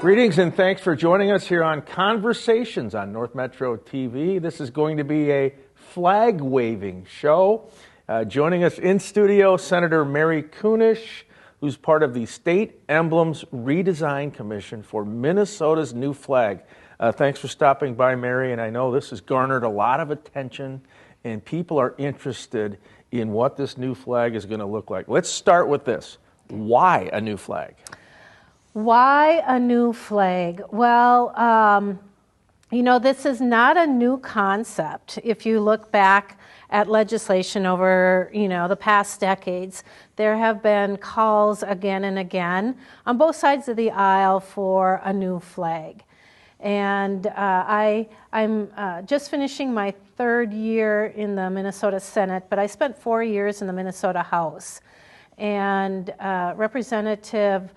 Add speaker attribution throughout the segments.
Speaker 1: Greetings and thanks for joining us here on Conversations on North Metro TV. This is going to be a flag-waving show. Joining us in studio, Senator Mary Kunesh, who's part of the State Emblems Redesign Commission for Minnesota's new flag. Thanks for stopping by, Mary, and I know this has garnered a lot of attention, and people are interested in what this new flag is going to look like. Let's start with this. Why a new flag?
Speaker 2: Why a new flag? Well, this is not a new concept. If you look back at legislation over, the past decades, there have been calls again and again on both sides of the aisle for a new flag. And I'm just finishing my third year in the Minnesota Senate, but I spent 4 years in the Minnesota House. And Representative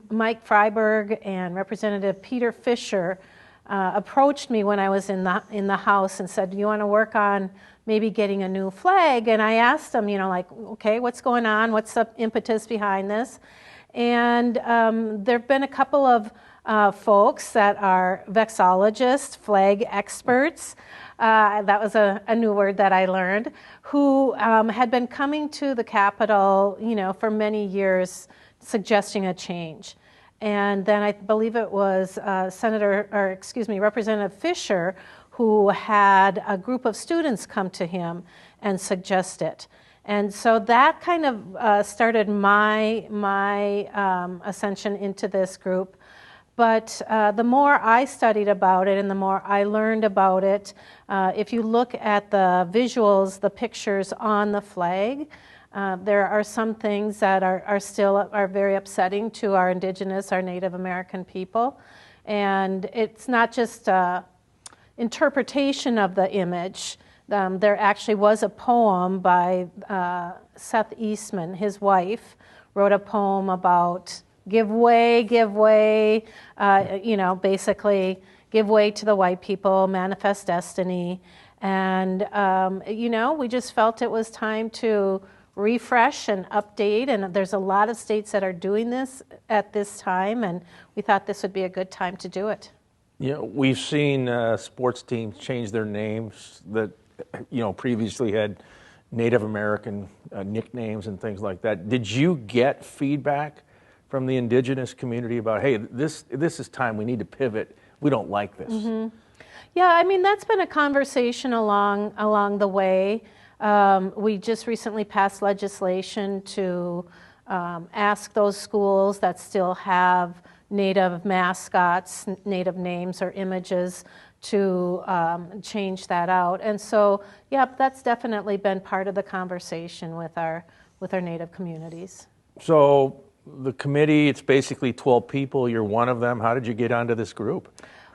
Speaker 2: Mike Freiberg and Representative Peter Fisher approached me when I was in the House and said, "Do you want to work on maybe getting a new flag?" And I asked them, okay, what's going on? What's the impetus behind this? And there have been a couple of folks that are vexologists, flag experts. That was a new word that I learned, who had been coming to the Capitol, for many years, suggesting a change. And then I believe it was Representative Fisher, who had a group of students come to him and suggest it. And so that kind of started my ascension into this group. But the more I studied about it and the more I learned about it, if you look at the visuals, the pictures on the flag, there are some things that are still very upsetting to our Indigenous, our Native American people. And it's not just interpretation of the image. There actually was a poem by Seth Eastman, his wife, wrote a poem about give way, basically give way to the white people, manifest destiny. And, we just felt it was time to refresh and update. And there's a lot of states that are doing this at this time. And we thought this would be a good time to do it.
Speaker 1: We've seen sports teams change their names that, previously had Native American nicknames and things like that. Did you get feedback from the Indigenous community about, hey, this is time, we need to pivot, we don't like this?
Speaker 2: Mm-hmm. Yeah, that's been a conversation along the way. We just recently passed legislation to ask those schools that still have Native mascots, Native names or images to change that out. And so, that's definitely been part of the conversation with our Native communities.
Speaker 1: So the committee, it's basically 12 people. You're one of them. How did you get onto this group?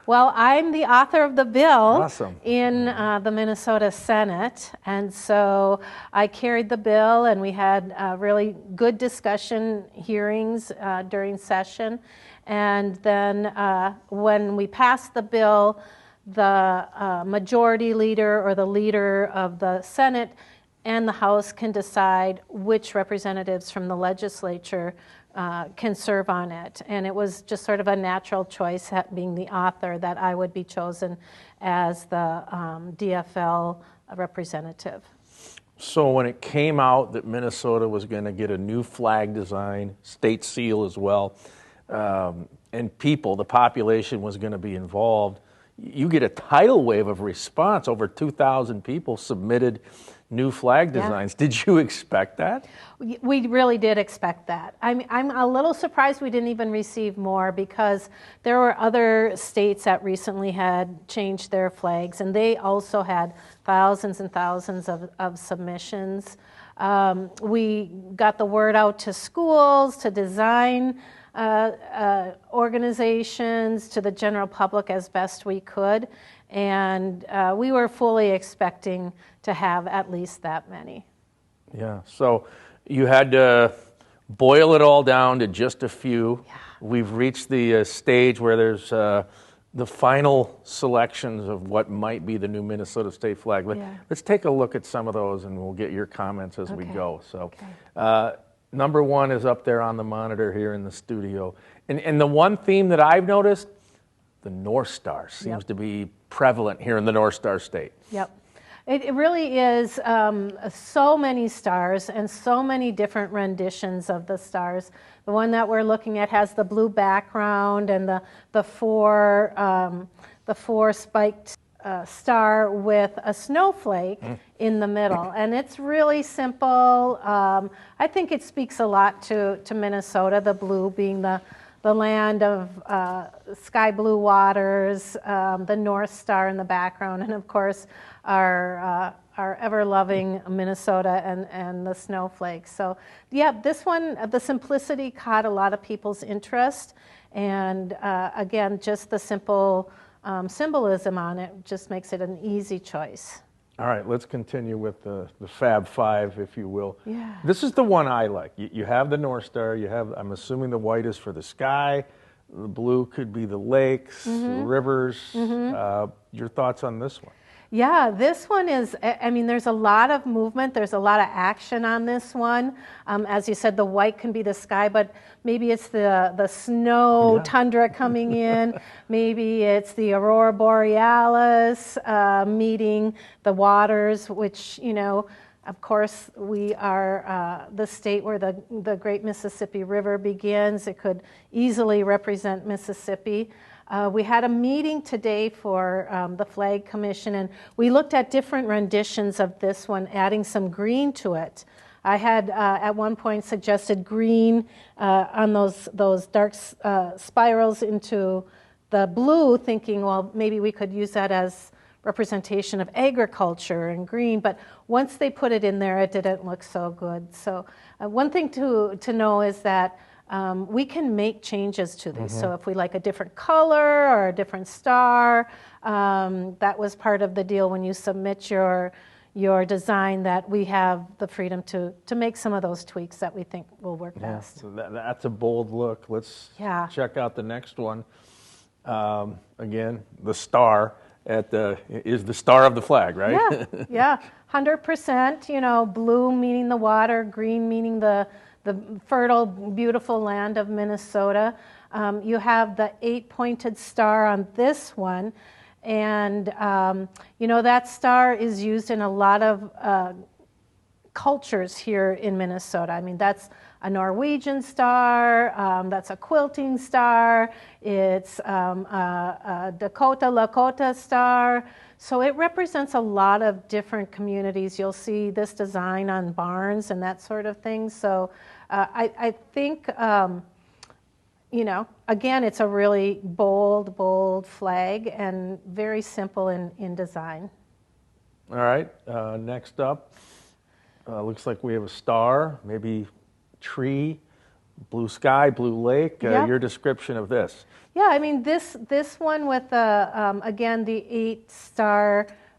Speaker 2: Well, I'm the author of the bill.
Speaker 1: Awesome.
Speaker 2: In the Minnesota Senate. And so I carried the bill, and we had really good discussion hearings during session. And then when we passed the bill, the majority leader or the leader of the Senate and the House can decide which representatives from the legislature can serve on it. And it was just sort of a natural choice, being the author, that I would be chosen as the DFL representative.
Speaker 1: So when it came out that Minnesota was going to get a new flag design, state seal as well, and the population was going to be involved, you get a tidal wave of response. Over 2,000 people submitted new flag designs. Yeah. Did you expect that?
Speaker 2: We really did expect that. I'm a little surprised we didn't even receive more, because there were other states that recently had changed their flags, and they also had thousands and thousands of submissions. We got the word out to schools, to design organizations, to the general public as best we could. And we were fully expecting to have at least that many.
Speaker 1: Yeah, so you had to boil it all down to just a few.
Speaker 2: Yeah.
Speaker 1: We've reached the stage where there's the final selections of what might be the new Minnesota state flag. Let's take a look at some of those, and we'll get your comments as we go. So, Number one is up there on the monitor here in the studio. And the one theme that I've noticed, the North Star seems to be prevalent here in the North Star State.
Speaker 2: Yep. It really is so many stars and so many different renditions of the stars. The one that we're looking at has the blue background and the four spiked star with a snowflake in the middle. And it's really simple. I think it speaks a lot to Minnesota, the blue being the land of sky blue waters, the North Star in the background, and of course our ever-loving Minnesota and the snowflakes. So yeah, this one, the simplicity caught a lot of people's interest, and again, just the simple symbolism on it just makes it an easy choice.
Speaker 1: All right, let's continue with the Fab Five, if you will.
Speaker 2: Yeah.
Speaker 1: This is the one I like. You have the North Star. You have, I'm assuming the white is for the sky. The blue could be the lakes, the rivers. Your thoughts on this one?
Speaker 2: Yeah, this one is, I mean, there's a lot of movement. There's a lot of action on this one. As you said, the white can be the sky, but maybe it's the snow tundra coming in. Maybe it's the aurora borealis meeting the waters, which, you know, of course, we are the state where the Great Mississippi River begins. It could easily represent Mississippi. We had a meeting today for the Flag Commission, and we looked at different renditions of this one, adding some green to it. I had at one point suggested green on those dark spirals into the blue, thinking, well, maybe we could use that as representation of agriculture and green, but once they put it in there, it didn't look so good. So one thing to know is that we can make changes to these. So if we like a different color or a different star, that was part of the deal when you submit your design, that we have the freedom to make some of those tweaks that we think will work best.
Speaker 1: So that's a bold look. Let's check out the next one. Again, the star is the star of the flag, right?
Speaker 2: Yeah, 100%. You know, blue meaning the water, green meaning the fertile, beautiful land of Minnesota. You have the 8-pointed star on this one, and you know, that star is used in a lot of cultures here in Minnesota. I mean, that's a Norwegian star, that's a quilting star, it's a Dakota Lakota star. So it represents a lot of different communities. You'll see this design on barns and that sort of thing. So I think, you know, again, it's a really bold flag and very simple in design.
Speaker 1: All right, next up, looks like we have a star, maybe tree, blue sky, blue lake. Your description of this?
Speaker 2: Yeah, I mean, this one with again the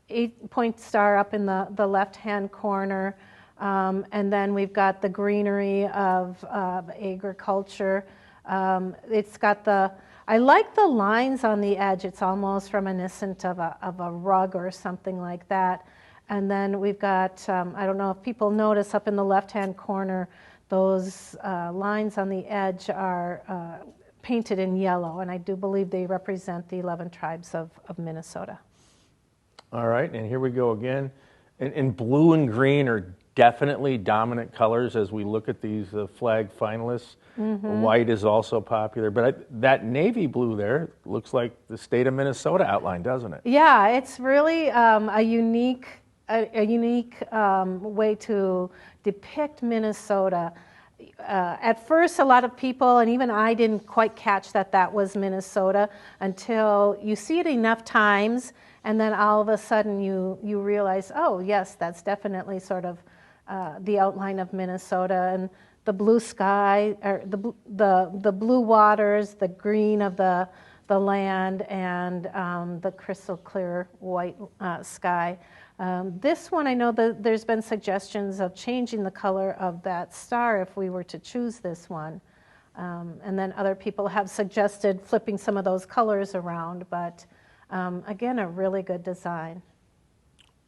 Speaker 2: 8-point star up in the left-hand corner, and then we've got the greenery of agriculture. It's got I like the lines on the edge. It's almost reminiscent of a rug or something like that. And then we've got, I don't know if people notice up in the left-hand corner, those lines on the edge are painted in yellow, and I do believe they represent the 11 tribes of Minnesota.
Speaker 1: All right, and here we go again. And blue and green are definitely dominant colors as we look at these flag finalists. White is also popular, but that navy blue there looks like the state of Minnesota outline, doesn't it?
Speaker 2: Yeah, it's really a unique way to depict Minnesota. At first, a lot of people, and even I, didn't quite catch that was Minnesota until you see it enough times, and then all of a sudden you realize, oh yes, that's definitely sort of the outline of Minnesota, and the blue sky, or the blue waters, the green of the land, and the crystal clear white sky. This one, I know that there's been suggestions of changing the color of that star if we were to choose this one. And then other people have suggested flipping some of those colors around, but again, a really good design.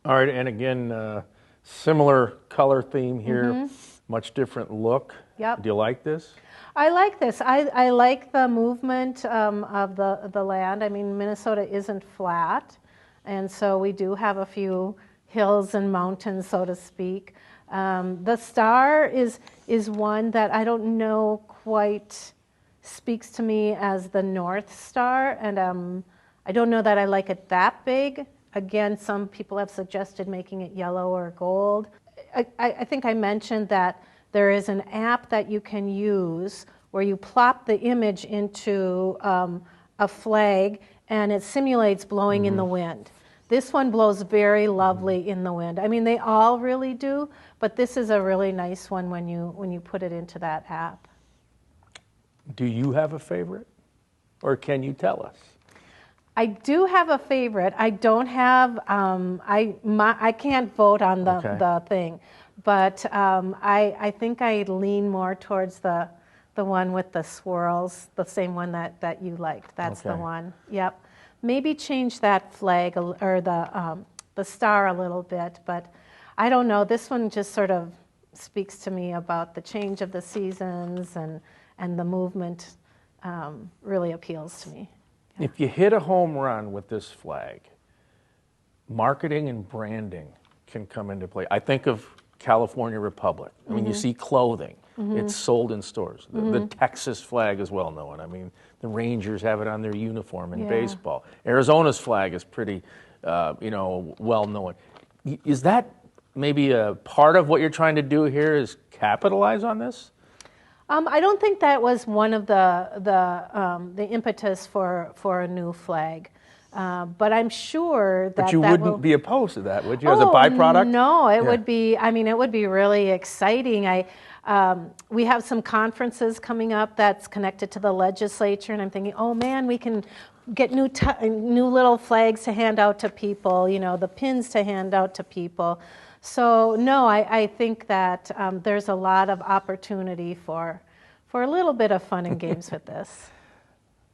Speaker 1: All right, and again, similar color theme here. Much different look.
Speaker 2: Yep.
Speaker 1: Do you like this?
Speaker 2: I like this. I like the movement of the land. I mean, Minnesota isn't flat, and so we do have a few hills and mountains, so to speak. The star is one that I don't know quite speaks to me as the North Star, and I don't know that I like it that big. Again, some people have suggested making it yellow or gold. I think I mentioned that there is an app that you can use where you plop the image into a flag and it simulates blowing in the wind. This one blows very lovely in the wind. I mean, they all really do, but this is a really nice one when you put it into that app.
Speaker 1: Do you have a favorite, or can you tell us?
Speaker 2: I do have a favorite. I don't have. I can't vote on the thing, but I think I lean more towards the one with the swirls, the same one that you liked. That's the one. Yep. Maybe change that flag or the star a little bit, but I don't know. This one just sort of speaks to me about the change of the seasons and the movement. Really appeals to me. Yeah.
Speaker 1: If you hit a home run with this flag, marketing and branding can come into play. I think of California Republic. I mean, you see clothing. It's sold in stores. The Texas flag is well known. I mean, the Rangers have it on their uniform in baseball. Arizona's flag is pretty, well known. Is that maybe a part of what you're trying to do here is capitalize on this?
Speaker 2: I don't think that was one of the impetus for a new flag. But I'm sure that
Speaker 1: But you wouldn't be opposed to that, would you, as a byproduct?
Speaker 2: No, it would be. I mean, it would be really exciting. We have some conferences coming up that's connected to the legislature, and I'm thinking, oh man, we can get new little flags to hand out to people. The pins to hand out to people. So no, I think that there's a lot of opportunity for a little bit of fun and games with this.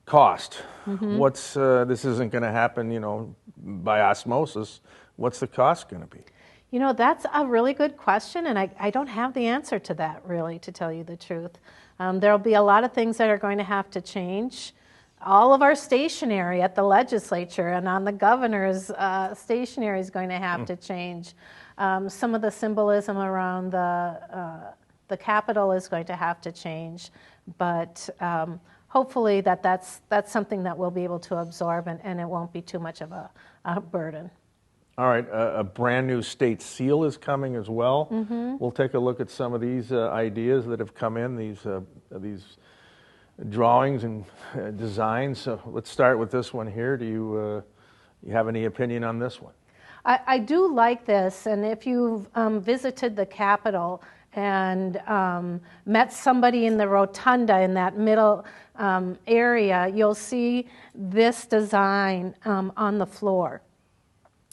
Speaker 1: Cost. What's this isn't going to happen, by osmosis. What's the cost going to be?
Speaker 2: That's a really good question, and I don't have the answer to that, really, to tell you the truth. There'll be a lot of things that are going to have to change. All of our stationery at the legislature and on the governor's stationery is going to have to change. Some of the symbolism around the Capitol is going to have to change, but hopefully that's something that we'll be able to absorb, and it won't be too much of a burden.
Speaker 1: All right, a brand new state seal is coming as well. We'll take a look at some of these ideas that have come in, these drawings and designs. So let's start with this one here. Do you have any opinion on this one?
Speaker 2: I do like this, and if you've visited the Capitol and met somebody in the rotunda in that middle area, you'll see this design on the floor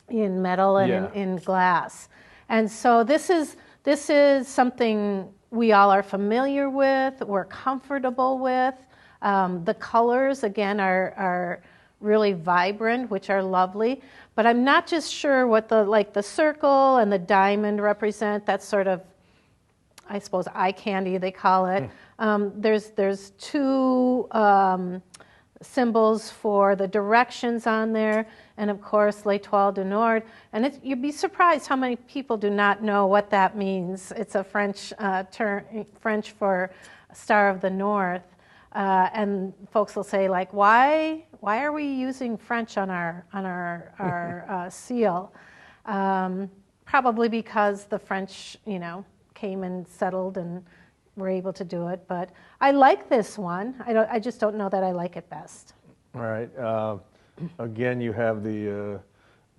Speaker 2: in metal and in glass. And so this is something we all are familiar with, we're comfortable with. The colors, again, are really vibrant, which are lovely. But I'm not just sure what the circle and the diamond represent. That's sort of, I suppose, eye candy, they call it. There's two symbols for the directions on there, and of course, L'Étoile du Nord. And you'd be surprised how many people do not know what that means. It's a French term, French for Star of the North. And folks will say, like, why are we using French on our seal? Probably because the French, came and settled and were able to do it. But I like this one. I just don't know that I like it best.
Speaker 1: All right. Again, you have the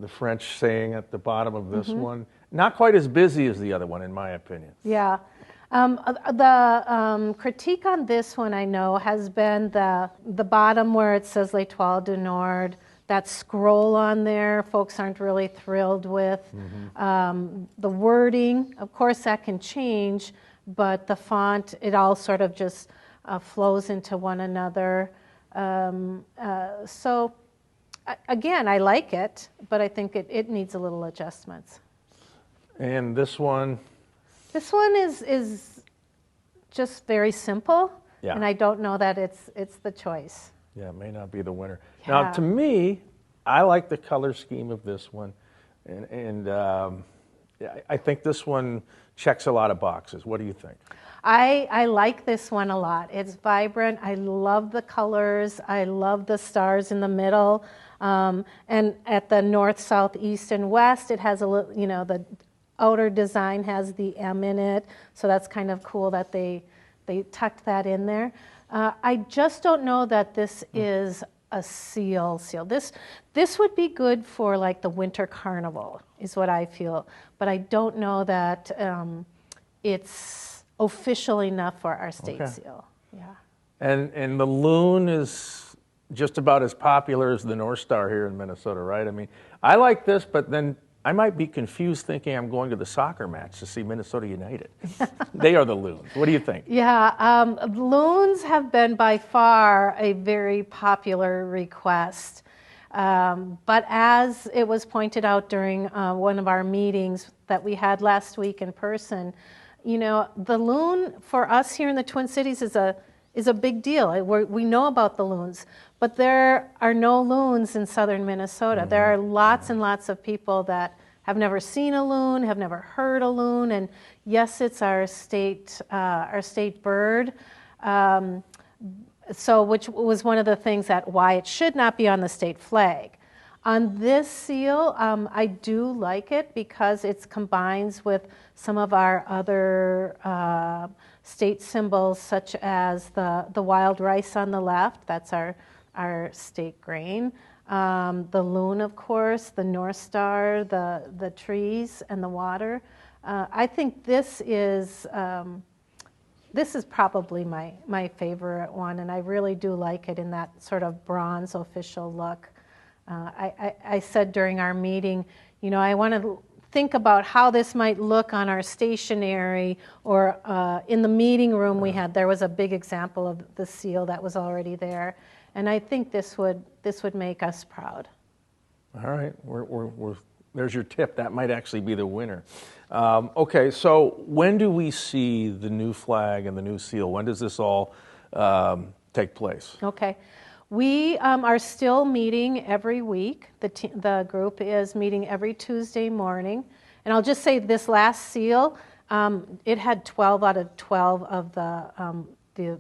Speaker 1: French saying at the bottom of this one. Not quite as busy as the other one, in my opinion.
Speaker 2: Yeah. The critique on this one, I know, has been the bottom where it says L'Étoile du Nord. That scroll on there, folks aren't really thrilled with. The wording, of course, that can change, but the font, it all sort of just flows into one another. So, again, I like it, but I think it needs a little adjustments.
Speaker 1: And this one?
Speaker 2: This one is just very simple,
Speaker 1: Yeah.
Speaker 2: and I don't know that it's the choice.
Speaker 1: Yeah, it may not be the winner.
Speaker 2: Yeah.
Speaker 1: Now, to me, I like the color scheme of this one, and yeah, I think this one checks a lot of boxes. What do you think?
Speaker 2: I like this one a lot. It's vibrant. I love the colors. I love the stars in the middle. And at the north, south, east, and west, it has a little, the outer design has the M in it. So that's kind of cool that they tucked that in there. I just don't know that this is a seal. This would be good for like the winter carnival, is what I feel. But I don't know that it's official enough for our state seal. Yeah.
Speaker 1: And the loon is just about as popular as the North Star here in Minnesota, right? I mean, I like this, but then I might be confused thinking I'm going to the soccer match to see Minnesota United. They are the loons. What do you think?
Speaker 2: Yeah, loons have been by far a very popular request. But as it was pointed out during one of our meetings that we had last week in person, the loon for us here in the Twin Cities is a big deal. We know about the loons, but there are no loons in southern Minnesota. Mm-hmm. There are lots and lots of people that have never seen a loon, have never heard a loon, and yes, it's our state bird. So, which was one of the things that why it should not be on the state flag. On this seal, I do like it because it combines with some of our other state symbols, such as the wild rice on the left. That's our state grain. The loon, of course, the North Star, the trees, and the water. I think this is probably my favorite one, and I really do like it in that sort of bronze official look. I said during our meeting, I want to think about how this might look on our stationery or in the meeting room we had. There was a big example of the seal that was already there, and I think this would make us proud.
Speaker 1: All right, there's your tip. That might actually be the winner. Okay, so when do we see the new flag and the new seal? When does this all take place?
Speaker 2: Okay. We are still meeting every week. The group is meeting every Tuesday morning. And I'll just say this last seal, it had 12 out of 12 of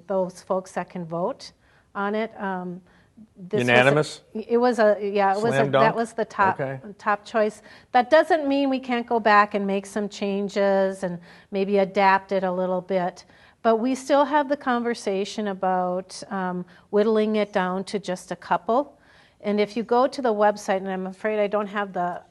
Speaker 2: those folks that can vote on it.
Speaker 1: Unanimous?
Speaker 2: That was the top choice. That doesn't mean we can't go back and make some changes and maybe adapt it a little bit. But we still have the conversation about whittling it down to just a couple. And if you go to the website, and I'm afraid I don't have the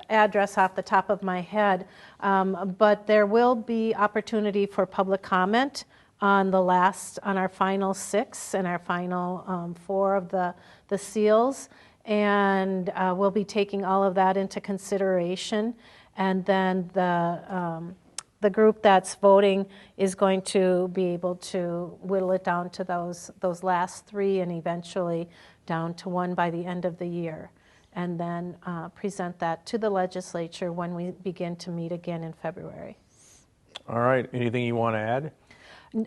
Speaker 2: address off the top of my head, but there will be opportunity for public comment on our final 6 and our final 4 of the seals. And we'll be taking all of that into consideration. And then the group that's voting is going to be able to whittle it down to those last 3 and eventually down to 1 by the end of the year, and then present that to the legislature when we begin to meet again in February.
Speaker 1: All right. Anything you want to add?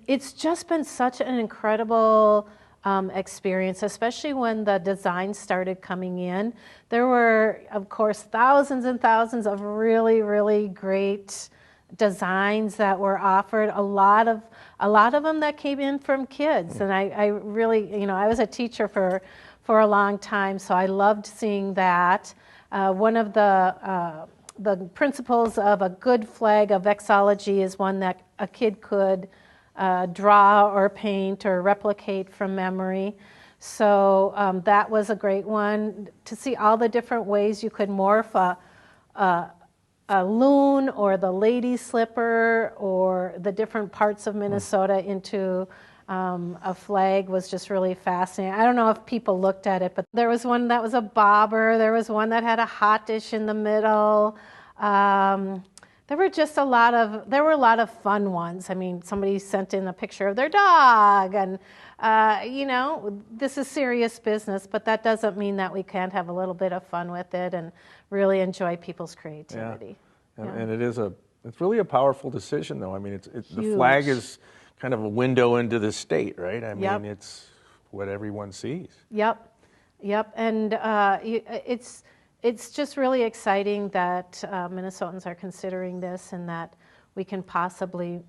Speaker 2: It's just been such an incredible experience, especially when the designs started coming in. There were, of course, thousands and thousands of really, really great designs that were offered, a lot of them that came in from kids. And I really, I was a teacher for a long time, so I loved seeing that. One of the principles of a good flag of vexillology is one that a kid could draw or paint or replicate from memory. So that was a great one, to see all the different ways you could morph a loon or the lady slipper or the different parts of Minnesota into a flag was just really fascinating. I don't know if people looked at it, but there was one that was a bobber. There was one that had a hot dish in the middle. There were a lot of fun ones. I mean, somebody sent in a picture of their dog, and this is serious business, but that doesn't mean that we can't have a little bit of fun with it and really enjoy people's creativity.
Speaker 1: Yeah. And it's really a powerful decision, though. I mean, the flag is kind of a window into the state, right? I
Speaker 2: Yep.
Speaker 1: mean, it's what everyone sees.
Speaker 2: Yep, yep, and it's just really exciting that Minnesotans are considering this, and that we can possibly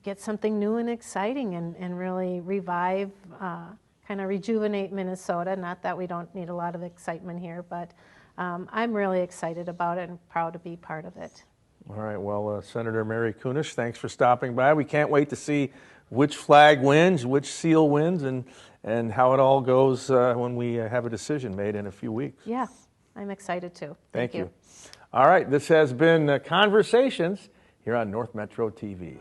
Speaker 2: get something new and exciting, and really revive, kind of rejuvenate Minnesota. Not that we don't need a lot of excitement here, but I'm really excited about it and proud to be part of it.
Speaker 1: All right, well, Senator Mary Kunesh, thanks for stopping by. We can't wait to see which flag wins, which seal wins, and how it all goes when we have a decision made in a few weeks.
Speaker 2: Yeah, I'm excited too.
Speaker 1: Thank you. All right, this has been Conversations here on North Metro TV.